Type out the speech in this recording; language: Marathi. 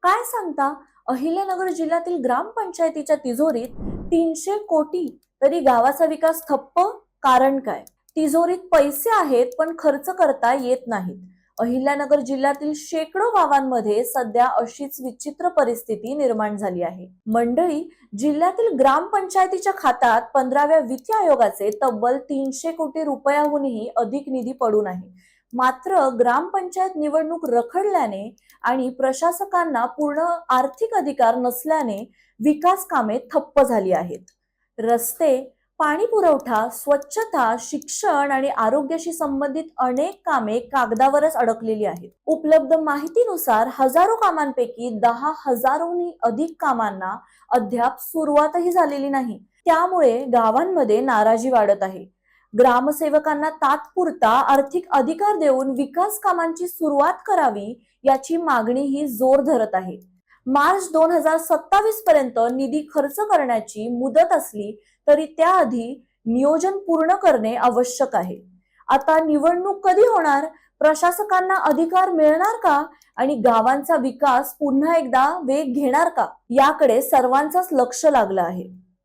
काय सांगता? अहिल्यानगर जिल्ह्यातील ग्रामपंचायतीच्या तिजोरीत 300 कोटी, तरी गावाचा विकास ठप्प. कारण काय? तिजोरीत पैसे आहेत पण खर्च करता येत नाहीत. अहिल्यानगर जिल्ह्यातील शेकडो गावांमध्ये सध्या अशीच विचित्र परिस्थिती निर्माण झाली आहे. मंडळी, जिल्ह्यातील ग्रामपंचायतीच्या खात्यात 15व्या वित्त आयोगाचे तब्बल 300 कोटी रुपयाहूनही अधिक निधी पडून आहे. मात्र ग्रामपंचायत निवडणूक रखडल्याने आणि प्रशासकांना पूर्ण आर्थिक अधिकार नसल्याने विकास कामे ठप्प झाली आहेत. रस्ते, पाणी पुरवठा, स्वच्छता, शिक्षण आणि आरोग्याशी संबंधित अनेक कामे कागदावरच अडकलेली आहेत. उपलब्ध माहितीनुसार हजारो कामांपैकी 10,000हूनही अधिक कामांना अद्याप सुरुवातही झालेली नाही. त्यामुळे गावांमध्ये नाराजी वाढत आहे. ग्रामसेवकांना तात्पुरता आर्थिक अधिकार देऊन विकास कामांची सुरुवात करावी याची मागणी ही जोर धरत आहे. मार्च 2027 पर्यंत निधी खर्च करण्याची मुदत असली तरी त्याआधी नियोजन पूर्ण करणे आवश्यक आहे. आता निवडणूक कधी होणार? प्रशासकांना अधिकार मिळणार का? आणि गावांचा विकास पुन्हा एकदा वेग घेणार का? याकडे सर्वांचंच लक्ष लागलं आहे.